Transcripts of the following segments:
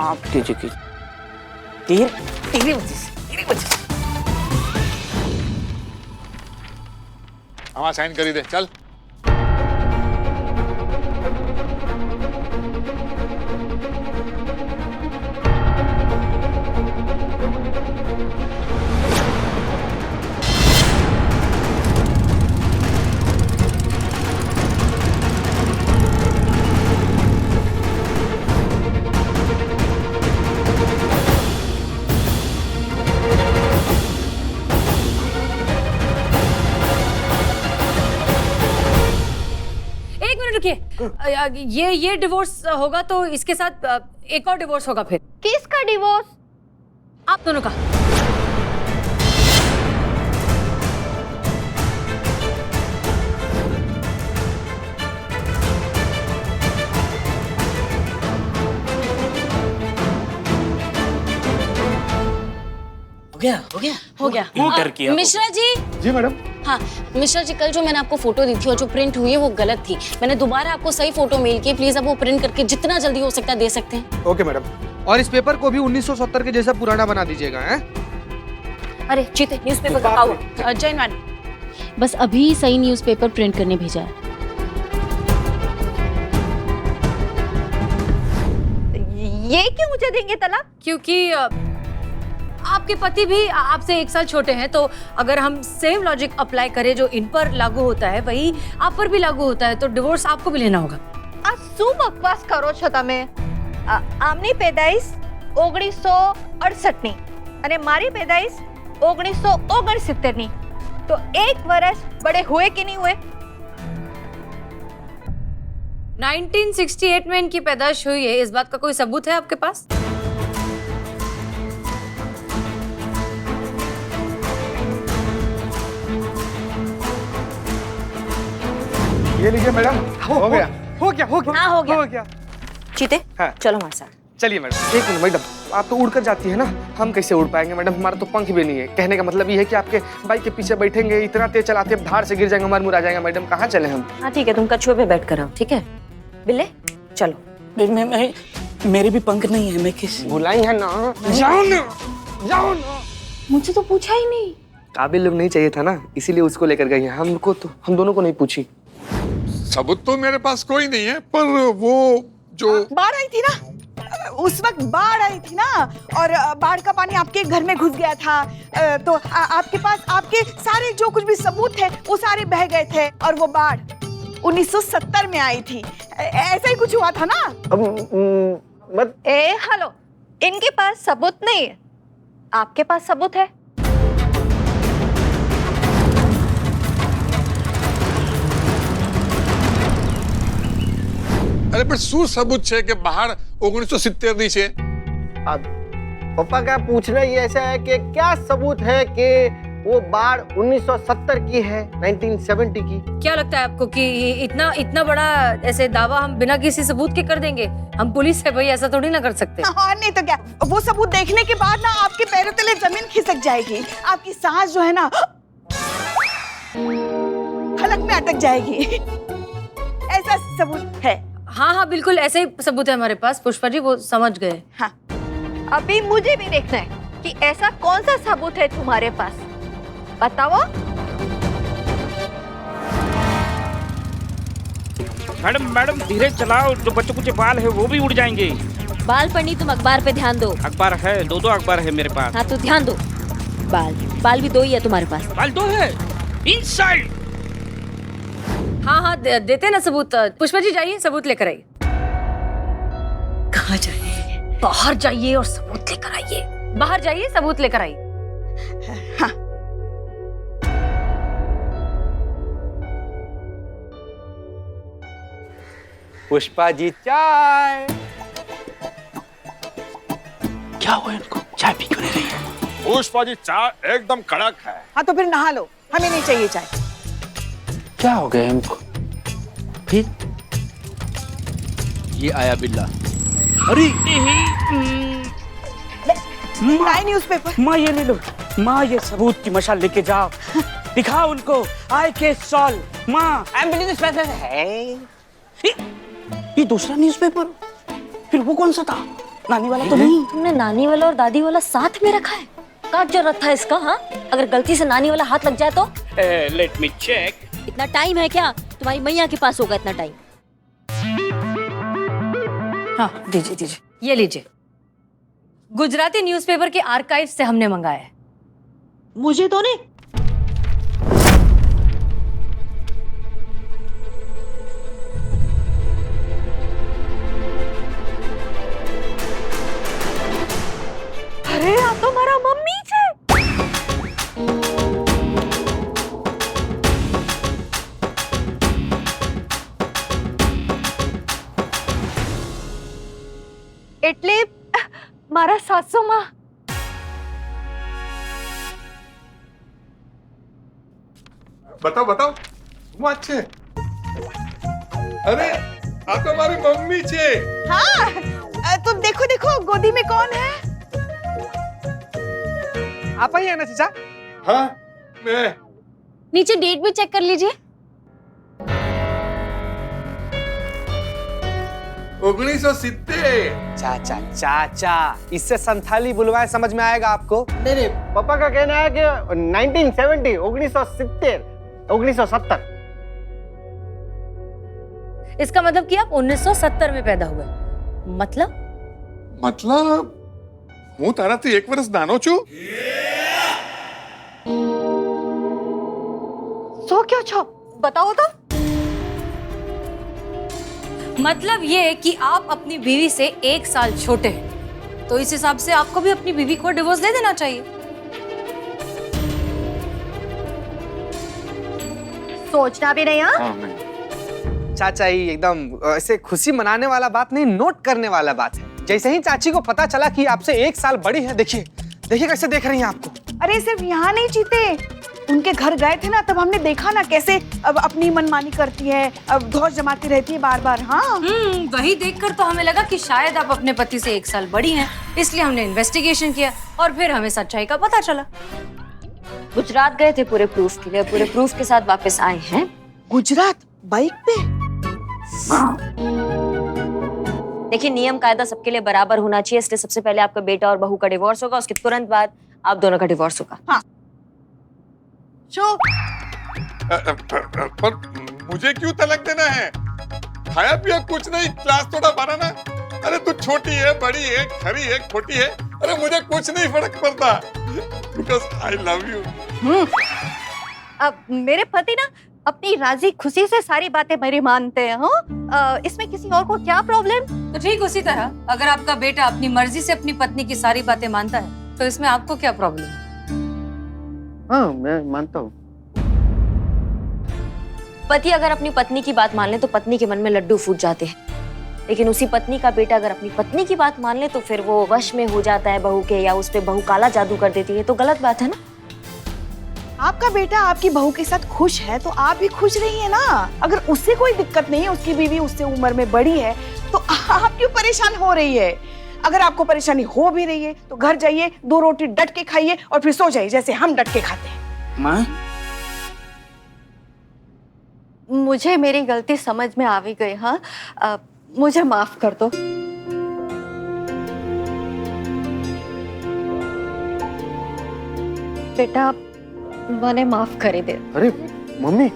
आपकी जगह तेरी वजह से हाँ साइन करी दे चल। ये डिवोर्स होगा तो इसके साथ एक और डिवोर्स होगा फिर। किसका डिवोर्स? आप दोनों का। हो गया इंटर किया। मिश्रा जी। जी मैडम। हाँ मिश्रा जी, कल जो मैंने आपको फोटो दी थी और जो प्रिंट हुई है वो गलत थी। मैंने दोबारा आपको सही फोटो मेल की, प्लीज अब वो प्रिंट करके जितना जल्दी हो सकता है दे सकते हैं। Okay madam. और इस पेपर को भी 1970 के जैसा पुराना बना दीजिएगा। हैं? अरे चीते, न्यूज़पेपर का आओ। जैन मैडम, बस अभी सही न्यूज़पेपर प्रिंट करने भेजा है। ये क्यों मुझे देंगे तलाक? क्योंकि आपके पति भी आपसे 1 साल छोटे हैं, तो अगर हम सेम लॉजिक अप्लाई करें जो इन पर लागू होता है वही आप पर भी लागू होता है, तो डिवोर्स आपको भी लेना होगा। આ શું બકવાસ કરો છો તમે? આમની પેદાઈશ 1968 ની અને મારી પેદાઈશ 1969 ની, તો 1 વર્ષ બड़े हुए कि नहीं हुए? 1968 में इनकी पैदाइश हुई है, इस बात का कोई सबूत है आपके पास? ये लीजिए मैडम। हो गया। हाँ हो गया। चीते हाँ। चलो हमारे साथ। चलिए मैडम। एक मिनट मैडम, आप तो उड़कर जाती है ना, हम कैसे उड़ पाएंगे मैडम? हमारा तो पंख भी नहीं है। कहने का मतलब ये है कि आपके बाइक के पीछे बैठेंगे, इतना तेज चलाते हैं धार से गिर जाएंगे, मर मुरा जाएंगे मैडम। कहाँ चले हम? हाँ ठीक है, तुम कछुए पे बैठ कर आओ, ठीक है? बिल्ले चलो। मैं मेरे भी पंख नहीं है, मैं किस बुलाई है ना। जाओ ना। मुझसे तो पूछा ही नहीं। काबिल लोग नहीं चाहिए था ना, इसीलिए उसको लेकर गई है। हमको तो, हम दोनों को नहीं पूछी। सबूत तो मेरे पास कोई नहीं है, पर वो जो बाढ़ आई थी ना, उस वक्त बाढ़ आई थी ना, और बाढ़ का पानी आपके घर में घुस गया था, तो आपके पास आपके सारे जो कुछ भी सबूत थे वो सारे बह गए थे, और वो बाढ़ 1970 में आई थी। ऐसा ही कुछ हुआ था ना? ए हेलो, इनके पास सबूत नहीं है, आपके पास सबूत है। अरे पर શું सबूत છે કે બહાર 1970 ની છે? पापा का पूछना ही ऐसा है कि क्या सबूत है कि वो बाढ़ 1970 की है, 1970 की? क्या लगता है आपको कि इतना बड़ा ऐसे दावा हम बिना किसी सबूत के कर देंगे? हम पुलिस है भाई, ऐसा थोड़ी ना कर सकते। हाँ नहीं तो क्या, वो सबूत देखने के बाद ना आपके पैरों तले जमीन खिसक जाएगी, आपकी सांस जो है ना हलक में अटक जाएगी। ऐसा सबूत है। हाँ बिल्कुल ऐसे ही सबूत है हमारे पास पुष्पा जी, वो समझ गए। हाँ अभी मुझे भी देखना है कि ऐसा कौन सा सबूत है तुम्हारे पास, बताओ। मैडम धीरे चलाओ, जो बच्चों कुछ बाल है वो भी उड़ जाएंगे। बाल पर नहीं, तुम अखबार पे ध्यान दो। अखबार है, 2 अखबार है मेरे पास। हाँ तो ध्यान दो। बाल भी 2 ही है तुम्हारे पास। बाल 2 है इनसाइड। हाँ देते ना सबूत। पुष्पा जी जाइए, सबूत लेकर आइए। कहाँ जाए? बाहर जाइए और सबूत लेकर आइए। बाहर जाइए, सबूत लेकर आइए। हाँ पुष्पा जी चाय। क्या हुआ इनको? चाय पी क्यों नहीं रही है? पुष्पा जी चाय एकदम कड़क है। हाँ तो फिर नहा लो, हमें नहीं चाहिए चाय। क्या हो गया इनको? फिर ये आया बिल्ला। अरे लाए न्यूज़पेपर। माँ ये ले लो, माँ ये सबूत की मशाल लेके जाओ, दिखाओ उनको। आई के सॉल माँ। एम्बुलेंस है। ये दूसरा न्यूज़पेपर, फिर वो कौन सा था? नानी वाला तो नहीं। तुमने नानी वाला और दादी वाला साथ में रखा है? क्या जरूरत था इसका? हाँ, अगर गलती से नानी वाला हाथ लग जाए तो? Let me check. इतना टाइम है क्या? तुम्हारी मैया के पास होगा इतना टाइम? हाँ दीजिए दीजिए, ये लीजिए। गुजराती न्यूज़पेपर के आर्काइव से हमने मंगाया है। मुझे तो नहीं। અરે આ તો મારા મમ્મી છે. એટલે મારા સાસુમાં. बताओ बताओ શું વાત છે? અરે આ તો મારી મમ્મી છે. हाँ, तुम देखो देखो गोदी में कौन है? आप ही है ना चाचा? હા मैं नीचे डेट भी चेक कर लीजिए। 1970. चाचा चाचा, इससे संथाली बुलवाए समझ में आएगा आपको? नहीं नहीं, पापा का कहना है कि 1970, 1970, 1970। इसका मतलब कि आप 1970 में पैदा हुए। मतलब मतलब હું તારાથી 1 વર્ષ નાનો છું. સો ક્યો છો बताओ तो. मतलब ये कि आप अपनी बीवी से 1 साल छोटे हैं, तो इस हिसाब से आपको भी अपनी बीवी को डिवोर्स दे देना चाहिए। सोचना भी नहीं. हाँ હા નહીં. चाचा ही एकदम ऐसे खुशी मनाने वाला बात नहीं, नोट करने वाला बात है। जैसे ही चाची को पता चला कि आपसे 1 साल बड़ी है, देखिए देखिए कैसे देख रही हैं आपको। अरे सिर्फ यहाँ नहीं जीते, उनके घर गए थे ना, तब हमने देखा ना कैसे अब अपनी मनमानी करती है, अब धौस जमाती रहती है बार बार। हाँ वही देखकर तो हमें लगा कि शायद आप अपने पति से 1 साल बड़ी हैं, इसलिए हमने इन्वेस्टिगेशन किया और फिर हमें सच्चाई का पता चला। गुजरात गए थे पूरे प्रूफ के लिए, पूरे प्रूफ के साथ वापस आए हैं। गुजरात बाइक पे? देखिए, नियम कायदा सबके लिए बराबर होना चाहिए, इसलिए सबसे पहले आपका बेटा और बहू का डिवोर्स होगा, उसके तुरंत बाद आप दोनों का डिवोर्स होगा। हाँ। पर मुझे क्यों तलाक देना है? खाया पिया कुछ नहीं, क्लास थोड़ा बढ़ाना. अरे तू छोटी है, बड़ी है, खरी है, खोटी है, अरे मुझे कुछ नहीं फर्क पड़ता, बिकॉज आई लव यू. अब मेरे पति ना अपनी राजी खुशी से सारी बातें मेरी मानते हैं. हाँ इसमें किसी और को क्या प्रॉब्लम? तो ठीक उसी तरह अगर आपका बेटा अपनी मर्जी से अपनी पत्नी की सारी बातें मानता है, तो इसमें आपको क्या प्रॉब्लम? हाँ मैं मानता हूँ। पति अगर अपनी पत्नी की बात मान ले तो पत्नी के मन में लड्डू फूट जाते हैं, लेकिन उसी पत्नी का बेटा अगर अपनी पत्नी की बात मान ले तो फिर वो वश में हो जाता है बहू के, या उस पे बहू काला जादू कर देती है, तो गलत बात है ना। आपका बेटा आपकी बहू के साथ खुश है तो आप भी खुश रहिए ना। अगर उससे कोई दिक्कत नहीं है, उसकी बीवी उससे उम्र में बड़ी है, तो आप क्यों परेशान हो रही है? अगर आपको परेशानी हो भी रही है तो घर जाइए, 2 रोटी डट के खाइए और फिर सो जाइए जैसे हम डट के खाते हैं। माँ मुझे मेरी गलती समझ में आ भी गई. हाँ मुझे माफ कर दो. बेटा મને માફ કરી દે. अरे मम्मी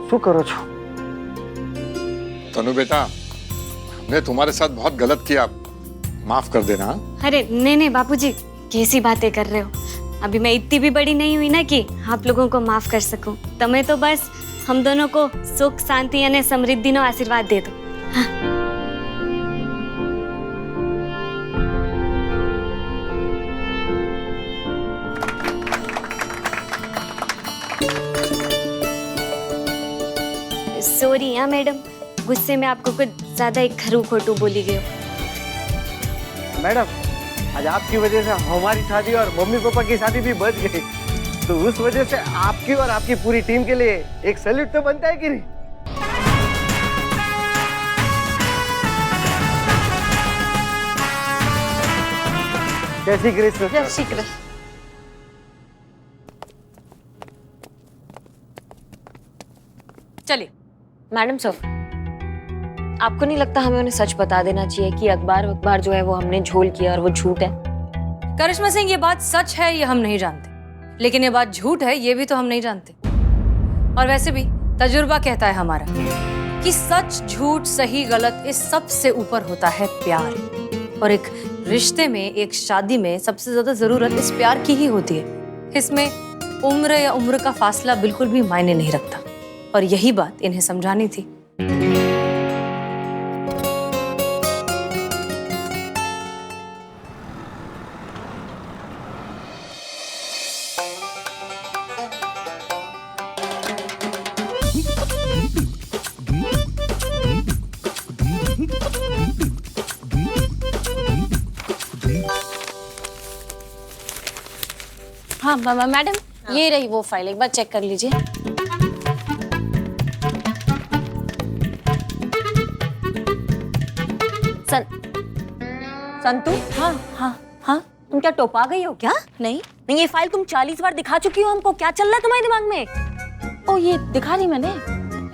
શું કરો છો? तनु बेटा, हमने तुम्हारे साथ बहुत गलत किया, माफ कर देना. अरे नहीं नहीं बापूजी, कैसी बातें कर रहे हो? अभी मैं इतनी भी बड़ी नहीं हुई ना कि आप लोगों को माफ कर सकूं। તમે तो बस हम दोनों को सुख शांति અને સમૃદ્ધિનો આશીર્વાદ દે દો। सॉरी हाँ मैडम, गुस्से में आपको कुछ ज्यादा ही खरू खोटू बोली गई। मैडम, आज आपकी वजह से हमारी शादी और मम्मी पापा की शादी भी बच गई, तो उस वजह से आपकी और आपकी पूरी टीम के लिए एक सैल्यूट तो बनता है कि नहीं? जय श्री कृष्ण। जय श्री कृष्ण. चलिए मैडम सर, आपको नहीं लगता हमें उन्हें सच बता देना चाहिए कि अखबार जो है वो हमने झोल किया और वो झूठ है? करिश्मा सिंह, ये बात सच है ये हम नहीं जानते, लेकिन ये बात झूठ है ये भी तो हम नहीं जानते। और वैसे भी तजुर्बा कहता है हमारा कि सच, झूठ, सही, गलत, इस सब से ऊपर होता है प्यार। और एक रिश्ते में, एक शादी में सबसे ज्यादा जरूरत इस प्यार की ही होती है। इसमें उम्र या उम्र का फासला बिल्कुल भी मायने नहीं रखता, और यही बात इन्हें समझानी थी। हाँ मैडम, ये रही वो फाइल, एक बार चेक कर लीजिए। संतू, हाँ, तुम क्या टोपा गई हो क्या? नहीं, ये फाइल तुम 40 बार दिखा चुकी हो हमको। क्या चल रहा है तुम्हारे दिमाग में? ओ, ये दिखा दी मैंने,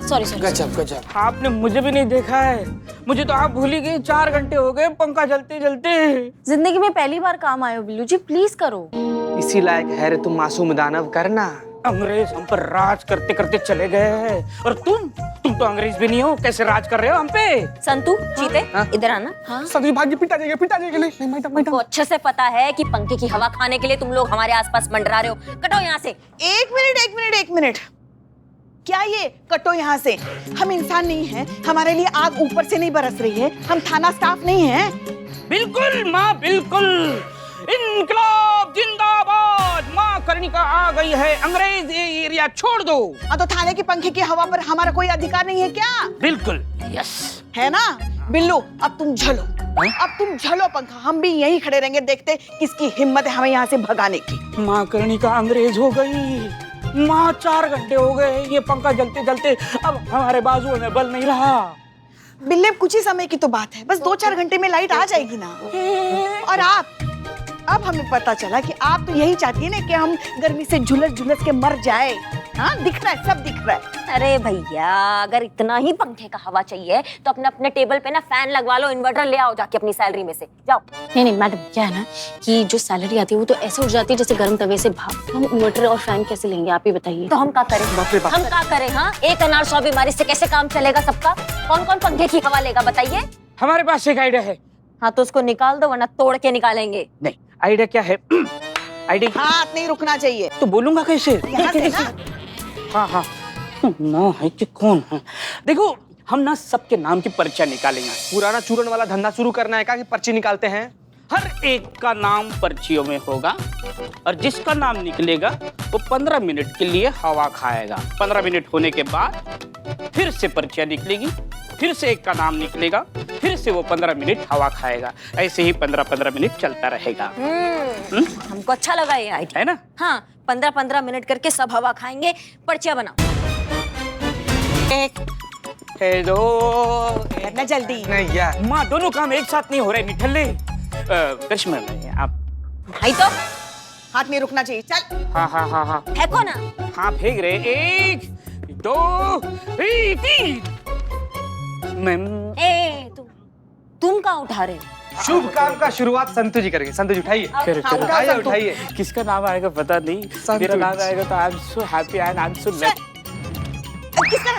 सॉरी। गजब। आपने मुझे भी नहीं देखा है, मुझे तो आप भूल ही गई। 4 घंटे हो गए पंखा जलते जलते। जिंदगी में पहली बार काम आए हो बिल्लू जी, प्लीज करो। इसी लायक है रे तुम मासूम दानव, करना। अंग्रेज हम पर राज करते करते चले गए, और तुम तो अंग्रेज भी नहीं हो, कैसे राज कर रहे हो हम पे? संतू, चीते, इधर आना। हाँ? सभी भाग्य पिटा जाएगा नहीं मैडम। तो अच्छे से पता है कि पंखे की हवा खाने के लिए तुम लोग हमारे आसपास मंडरा रहे हो। कटो यहाँ से। एक मिनट, क्या ये कटो यहाँ से? हम इंसान नहीं हैं, हमारे लिए आग ऊपर से नहीं बरस रही है, हम थाना स्टाफ नहीं हैं। बिल्कुल माँ, बिल्कुल। इनकलाब जिंदाबाद, माँ कर्णिका आ गई है, अंग्रेज ये एरिया छोड़ दो। तो थाने के पंखे की हवा पर हमारा कोई अधिकार नहीं है क्या? बिल्कुल, यस। है ना? बिल्लू, अब तुम झलो पंखा, हम भी यहीं खड़े रहेंगे, देखते किसकी हिम्मत है हमें यहाँ से भगाने की। माँ कर्णिका अंग्रेज हो गई। माँ 4 घंटे हो गए ये पंखा जलते जलते, अब हमारे बाजुओं में बल नहीं रहा। बिल्ले, कुछ ही समय की तो बात है, बस 2-4 घंटे में लाइट आ जाएगी ना। और अब हमें पता चला कि आप तो यही चाहती है ना कि हम गर्मी से झुलस के मर जाए। हाँ, दिख रहा है, सब दिख रहा है। अरे भैया, अगर इतना ही पंखे का हवा चाहिए तो अपने टेबल पे ना फैन लगवा लो, इन्वर्टर ले आओ जाके अपनी सैलरी में से। जाओ। नहीं मैडम, क्या है ना कि जो सैलरी आती है वो तो ऐसे उठ जाती है जैसे गर्म तवे से भाप। हम इन्वर्टर और फैन कैसे लेंगे, आप ही बताइए। तो हम क्या करें? हम क्या करें? हाँ, एक अनार 100 बीमारी से कैसे काम चलेगा सबका? कौन पंखे की हवा लेगा बताइए? हमारे पास एक आइडिया है। हाँ, तो उसको निकाल दो वरना तोड़ के निकालेंगे। नहीं, आइडिया क्या है? आइडिया हाथ नहीं रुकना चाहिए। तो बोलूंगा कैसे? यहाँ से ना। हाँ, ना है कि कौन है? देखो, हम ना सबके नाम की पर्चा निकालेंगे। पुराना चूरन वाला धंधा शुरू करना है क्या कि पर्ची निकालते हैं? हर एक का नाम पर्चियों में होगा, और जिसका नाम निकलेगा वो 15 मिनट के लिए हवा खाएगा। 15 मिनट होने के बाद फिर से पर्चियां निकलेगी, फिर से एक का नाम निकलेगा, फिर से वो 15 मिनट हवा खाएगा। ऐसे ही 15-15 मिनट चलता रहेगा। हमको अच्छा लगा ये आइडिया, है ना? हाँ, 15-15 मिनट करके सब हवा खाएंगे। पर्चियां बनाओ। 1, 2, करना जल्दी। नहीं यार, माँ दोनों काम एक साथ नहीं हो रहे निठल्ले। करिश्मा आप। भाई तो हाथ नहीं रुकना चाहिए, चल। हाँ। फेंको ना। हाँ, फेंक रहे। 1, 2, 3। तुम कहाँ उठा रहे हो? शुभ काम का शुरुआत संतू जी करेंगे। संतू जी उठाइए। उठाइए। किसका नाम आएगा पता नहीं, मेरा नाम आएगा तो I am so happy and I am so lucky. किसका?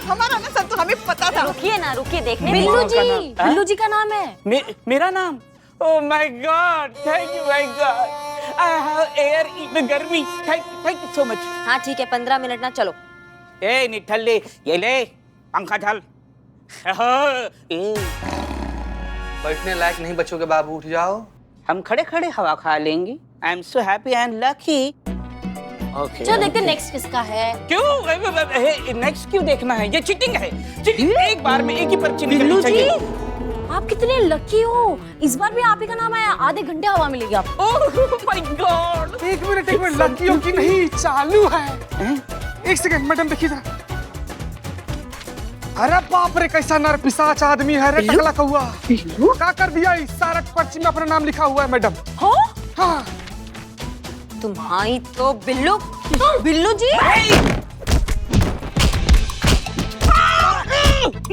हमारा ना संतू, हमें पता था। रुकिए देखने। बिल्लू जी का नाम है। मेरा नाम? Oh my god, thank you my god. I have air in गर्मी। Thank you so much. हाँ ठीक है, 15 मिनट ना, चलो। ए निठल्ले, ये ले पंखा ढाल। बैठने लायक नहीं बच्चों बाबू, उठ जाओ। हम खड़े खड़े हवा खा लेंगे। I am so happy and lucky. Okay, चलो देखते नेक्स्ट किसका है। क्यों नेक्स्ट क्यों देखना है? ये चीटिंग है। चीटिंग एक बार में एक ही पर्ची निकलनी चाहिए। आप कितने लकी हो, इस बार भी आप ही का नाम आया। आधे घंटे हवा मिलेगी आपको। ओह माय गॉड। एक मिनट लकी हो कि नहीं चालू है। एक सेकंड मैडम, देखिए जरा। अरे बाप रे, कैसा नर पिशाच आदमी है रे, टकला कौआ। क्या कर दिया? इस सारा पर्ची में अपना नाम लिखा हुआ है मैडम। हाँ। तुम्हारी तो बिल्लू जी।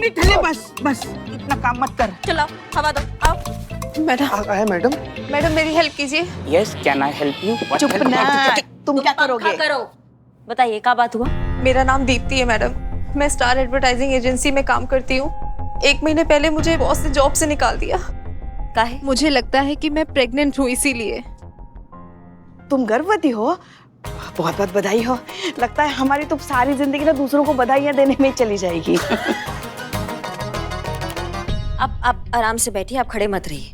निकले बस बस इतना काम मत कर। चलो हवा दो, आओ। मैडम आया मैडम। मैडम मेरी हेल्प कीजिए। Yes, can I help you? चुप ना, तुम क्या करोगे? करो। बताइए क्या बात हुआ? मेरा नाम दीप्ति है मैडम, मैं स्टार एडवर्टाइजिंग एजेंसी में काम करती हूँ। 1 महीने पहले मुझे बॉस ने जॉब से निकाल दिया। काहे? मुझे लगता है कि मैं प्रेग्नेंट हूँ, इसीलिए। तुम गर्भवती हो? बहुत बहुत बधाई हो। लगता है हमारी तो सारी जिंदगी ना दूसरों को बधाइयाँ देने में चली जाएगी। आप आराम से बैठिए, आप खड़े मत रहिए।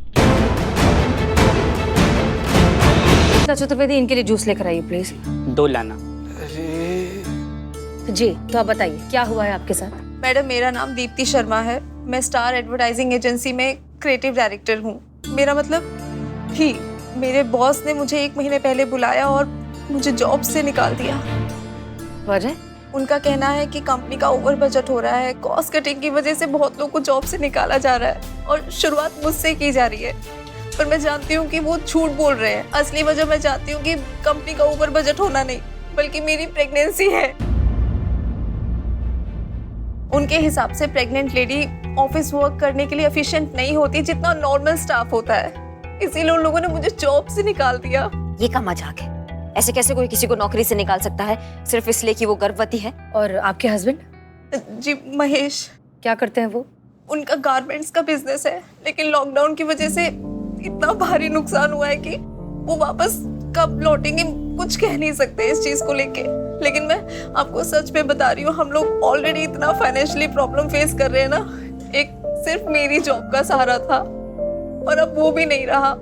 चतुर्वेदी, इनके लिए जूस लेकर आइए प्लीज। 2 लाना। जी, तो आप बताइए क्या हुआ है आपके साथ? मैडम मेरा नाम दीप्ति शर्मा है, मैं स्टार एडवर्टाइजिंग एजेंसी में क्रिएटिव डायरेक्टर हूँ। मेरा मतलब ही मेरे बॉस ने मुझे 1 महीने पहले बुलाया और मुझे जॉब से निकाल दिया। वजह? उनका कहना है कि कंपनी का ओवर बजट हो रहा है, कॉस्ट कटिंग की वजह से बहुत लोग को जॉब से निकाला जा रहा है और शुरुआत मुझसे की जा रही है। पर मैं जानती हूँ कि वो झूठ बोल रहे हैं। असली वजह मैं जानती हूँ कि कंपनी का ओवर बजट होना नहीं, बल्कि मेरी प्रेगनेंसी है। उनके हिसाब से प्रेग्नेंट लेडी ऑफिस वर्क करने के लिए एफिशिएंट नहीं होती जितना नॉर्मल स्टाफ होता है, इसीलिए उन लोगों ने मुझे जॉब से निकाल दिया। ये का मजाक है? ऐसे कैसे कोई किसी को नौकरी से निकाल सकता है सिर्फ इसलिए कि वो गर्भवती है? और आपके हस्बैंड? जी महेश। क्या करते हैं वो? उनका गारमेंट्स का बिजनेस है, लेकिन लॉकडाउन की वजह से इतना भारी नुकसान हुआ है कि वो वापस कब लौटेंगे कुछ कह नहीं सकते इस चीज को लेके। लेकिन मैं आपको सच में बता रही हूँ, हम लोग ऑलरेडी इतना फाइनेंशियली प्रॉब्लम फेस कर रहे हैं ना। एक सिर्फ मेरी जॉब का सहारा था और अब वो भी नहीं रहा।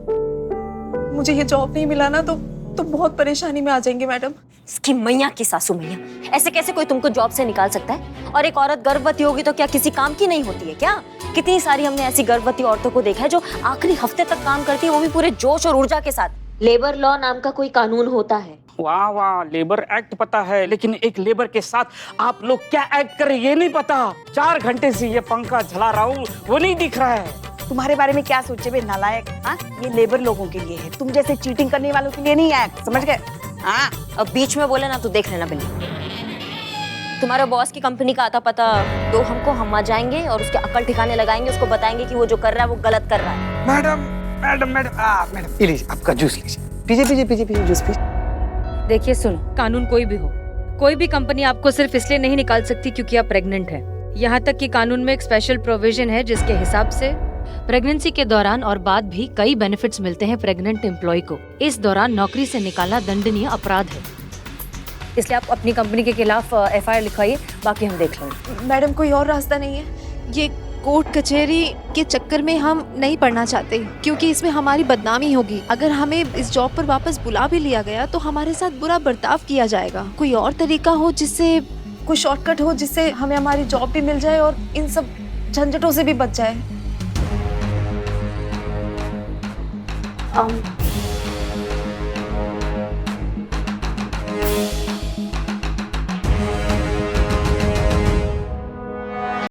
मुझे ये जॉब नहीं मिला ना तो बहुत परेशानी में आ जाएंगे मैडम। इसकी मैया की सासू मैया, ऐसे कैसे कोई तुमको जॉब से निकाल सकता है? और एक औरत गर्भवती होगी तो क्या किसी काम की नहीं होती है क्या? कितनी सारी हमने ऐसी गर्भवती औरतों को देखा है जो आखिरी हफ्ते तक काम करती है, वो भी पूरे जोश और ऊर्जा के साथ। लेबर लॉ नाम का कोई कानून होता है। वाह वाह, लेबर एक्ट पता है, लेकिन एक लेबर के साथ आप लोग क्या एक्ट कर रहे हैं ये नहीं पता। 4 घंटे से ये पंखा झला रहा हूँ, वो नहीं दिख रहा है। तुम्हारे बारे में क्या सोचे बे नालायक? हाँ, ये लेबर लोगों के लिए है, तुम जैसे चीटिंग करने वालों के लिए नहीं है, समझ गए? हाँ, अब बीच में बोले ना तो देख लेना बिल्ली। तुम्हारे बॉस की कंपनी का आता पता दो हमको, हम आ जाएंगे और उसके अकल ठिकाने लगाएंगे, उसको बताएंगे कि वो जो कर रहा है वो गलत कर रहा है। मैडम मैडम मैडम मैडम ये लीजिए आपका जूस लीजिए। पीजिए जूस पीजिए। देखिए सुनो, कानून कोई भी हो, कोई भी कंपनी आपको सिर्फ इसलिए नहीं निकाल सकती क्योंकि आप प्रेग्नेंट हैं। यहाँ तक कि कानून में एक स्पेशल प्रोविजन है जिसके हिसाब से प्रेगनेंसी के दौरान और बाद भी कई बेनिफिट्स मिलते हैं प्रेग्नेंट एम्प्लॉय को। इस दौरान नौकरी से निकालना दंडनीय अपराध है, इसलिए आप अपनी कंपनी के खिलाफ FIR लिखवाइए, बाकी हम देख लेंगे। मैडम कोई और रास्ता नहीं है? ये कोर्ट कचहरी के चक्कर में हम नहीं पड़ना चाहते, क्योंकि इसमें हमारी बदनामी होगी। अगर हमें इस जॉब पर वापस बुला भी लिया गया तो हमारे साथ बुरा बर्ताव किया जाएगा। कोई और तरीका हो जिससे, कोई शॉर्टकट हो जिससे हमें हमारी जॉब भी मिल जाए और इन सब झंझटों से भी बच जाए।